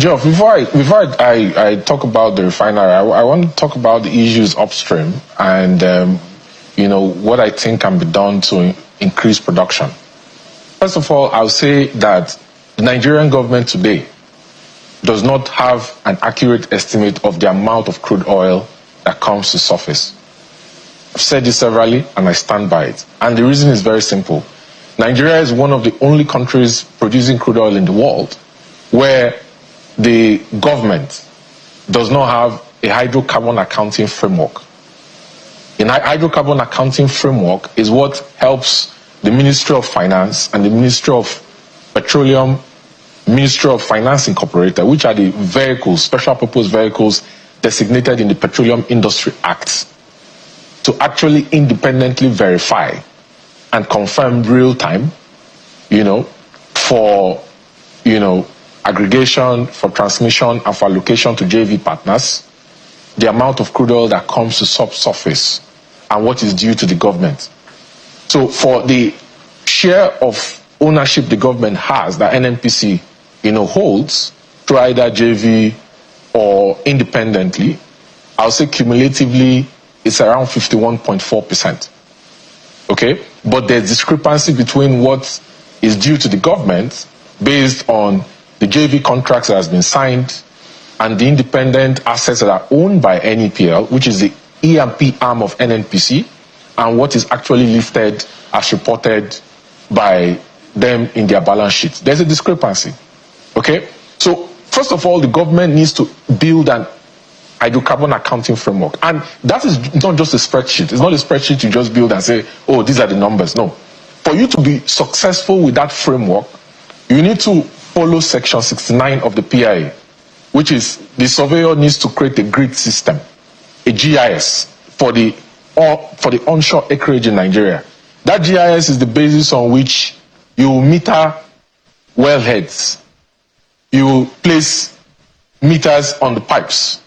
Geoff, before I talk about the refinery, I want to talk about the issues upstream and what I think can be done to increase production. First of all, I'll say that the Nigerian government today does not have an accurate estimate of the amount of crude oil that comes to surface. I've said this severally and I stand by it. And the reason is very simple. Nigeria is one of the only countries producing crude oil in the world where the government does not have a hydrocarbon accounting framework. A hydrocarbon accounting framework is what helps the Ministry of Finance and the Ministry of Petroleum, Ministry of Finance Incorporated, which are the vehicles, special purpose vehicles designated in the Petroleum Industry Act, to actually independently verify and confirm real time, for, aggregation, for transmission, and for allocation to JV partners, the amount of crude oil that comes to subsurface and what is due to the government. So for the share of ownership the government has that NNPC, holds through either JV or independently, I'll say cumulatively it's around 51.4%. Okay? But there's discrepancy between what is due to the government based on the JV contracts that has been signed and the independent assets that are owned by NEPL, which is the E&P arm of NNPC, and what is actually lifted as reported by them in their balance sheet. There's a discrepancy. Okay? So, first of all, the government needs to build an hydrocarbon accounting framework. And that is not just a spreadsheet. It's not a spreadsheet you just build and say, oh, these are the numbers. No. For you to be successful with that framework, you need to follow Section 69 of the PIA, which is the surveyor needs to create a grid system, a GIS, for the onshore acreage in Nigeria. That GIS is the basis on which you meter wellheads. You place meters on the pipes,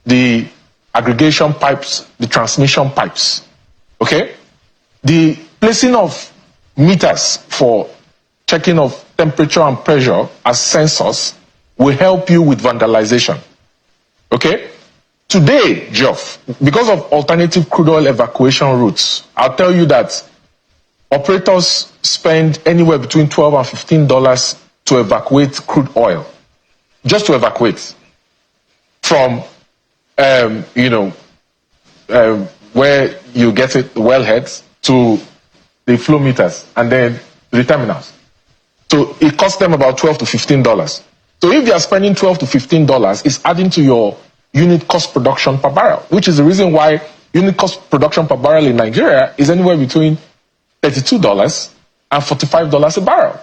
the aggregation pipes, the transmission pipes. Okay? The placing of meters for checking of temperature and pressure as sensors will help you with vandalization. Okay? Today, Geoff, because of alternative crude oil evacuation routes, I'll tell you that operators spend anywhere between $12 and $15 to evacuate crude oil. Just to evacuate from, where you get it, the wellheads, to the flow meters, and then the terminals. So it costs them about $12 to $15. So if they are spending $12 to $15, it's adding to your unit cost production per barrel, which is the reason why unit cost production per barrel in Nigeria is anywhere between $32 and $45 a barrel.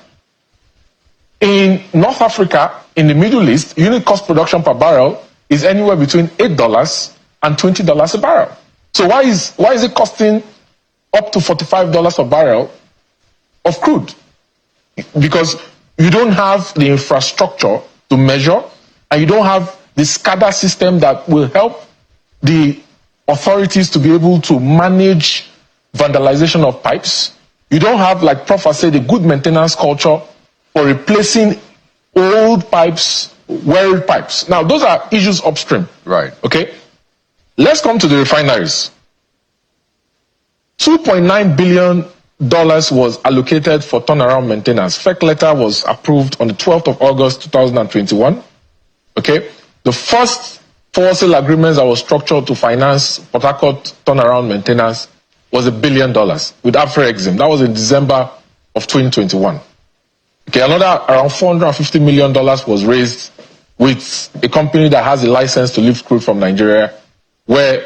In North Africa, in the Middle East, unit cost production per barrel is anywhere between $8 and $20 a barrel. So why is it costing up to $45 a barrel of crude? Because you don't have the infrastructure to measure, and you don't have the SCADA system that will help the authorities to be able to manage vandalization of pipes. You don't have, like Prof said, a good maintenance culture for replacing old pipes, wear pipes. Now, those are issues upstream. Right. Okay? Let's come to the refineries. $2.9 billion was allocated for turnaround maintenance. FEC letter was approved on the 12th of August 2021. Okay? The first four-sale agreements that was structured to finance Port Harcourt turnaround maintenance was $1 billion with Afrexim. That was in December of 2021. Okay, another around $450 million was raised with a company that has a license to lift crude from Nigeria, where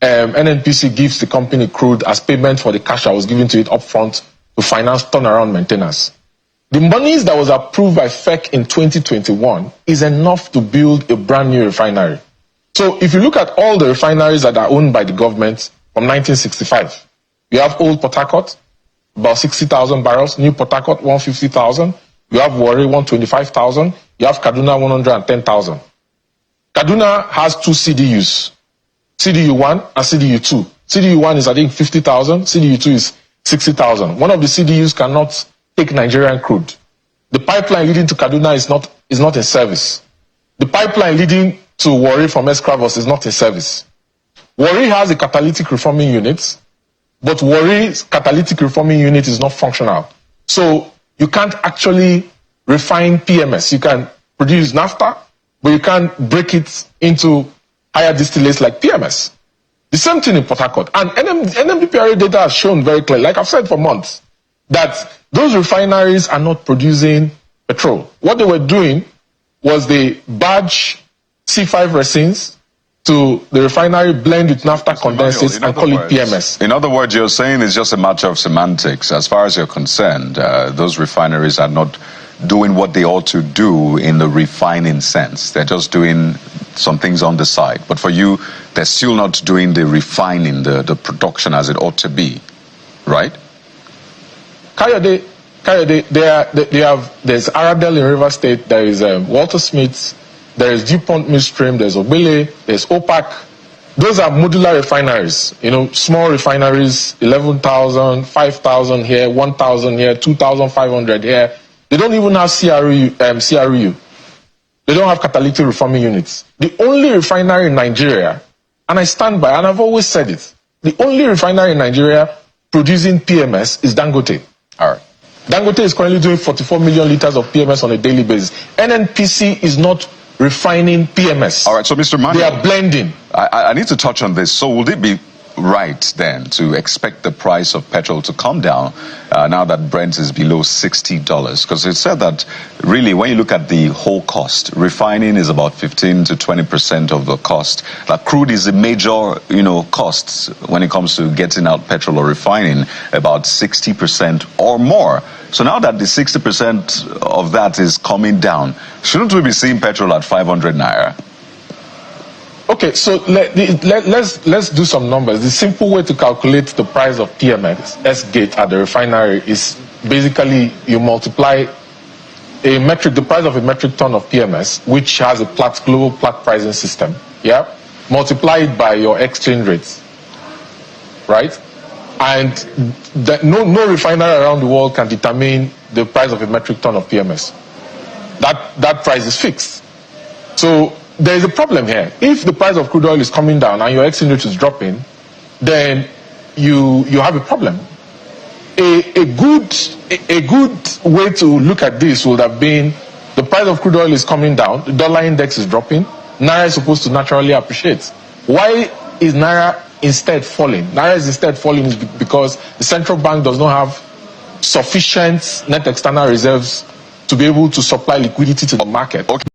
NNPC gives the company crude as payment for the cash that was given to it upfront to finance turnaround maintenance. The monies that was approved by FEC in 2021 is enough to build a brand new refinery. So if you look at all the refineries that are owned by the government from 1965, you have Old Port Harcourt, about 60,000 barrels, New Port Harcourt, 150,000, you have Warri, 125,000, you have Kaduna, 110,000. Kaduna has two CDUs, CDU1 and CDU2. CDU1 is, I think, 50,000, CDU2 is 60,000. One of the CDUs cannot take Nigerian crude. The pipeline leading to Kaduna is not in service. The pipeline leading to Warri from Escravos is not in service. Warri has a catalytic reforming unit, but Warri's catalytic reforming unit is not functional. So you can't actually refine PMS. You can produce naphtha, but you can't break it into higher distillates like PMS. The same thing in Port Harcourt. And NNPC data has shown very clearly, like I've said for months, that those refineries are not producing petrol. What they were doing was they badge C5 resins to the refinery, blend with naphtha condensates and call it PMS. In other words, you're saying it's just a matter of semantics. As far as you're concerned, those refineries are not doing what they ought to do in the refining sense. They're just doing some things on the side. But for you, they're still not doing the refining, the production as it ought to be, right? Kayode, there's Aradel in River State, there is Walter Smith, there is DuPont Midstream, there's Obele, there's OPAC. Those are modular refineries, small refineries, 11,000, 5,000 here, 1,000 here, 2,500 here. They don't even have CRU. They don't have catalytic reforming units. The only refinery in Nigeria, and I stand by, and I've always said it, the only refinery in Nigeria producing PMS is Dangote. All right. Dangote is currently doing 44 million liters of PMS on a daily basis. NNPC is not refining PMS. All right, so Mr. Manuel, they are blending. I need to touch on this. So would it be right then to expect the price of petrol to come down now that Brent is below $60? Because it said that really when you look at the whole cost, refining is about 15 to 20% of the cost. That crude is a major, cost when it comes to getting out petrol or refining, about 60% or more. So now that the 60% of that is coming down, shouldn't we be seeing petrol at 500 naira? Okay, so let's do some numbers. The simple way to calculate the price of PMS S-gate at the refinery is basically you multiply the price of a metric ton of PMS, which has a global Platts pricing system, multiply it by your exchange rates, right? And no refinery around the world can determine the price of a metric ton of PMS. That price is fixed. So there is a problem here. If the price of crude oil is coming down and your exchange rate is dropping, then you have a problem. A good way to look at this would have been the price of crude oil is coming down, the dollar index is dropping, Naira is supposed to naturally appreciate. Why is Naira instead falling? Naira is instead falling because the central bank does not have sufficient net external reserves to be able to supply liquidity to the market. Okay.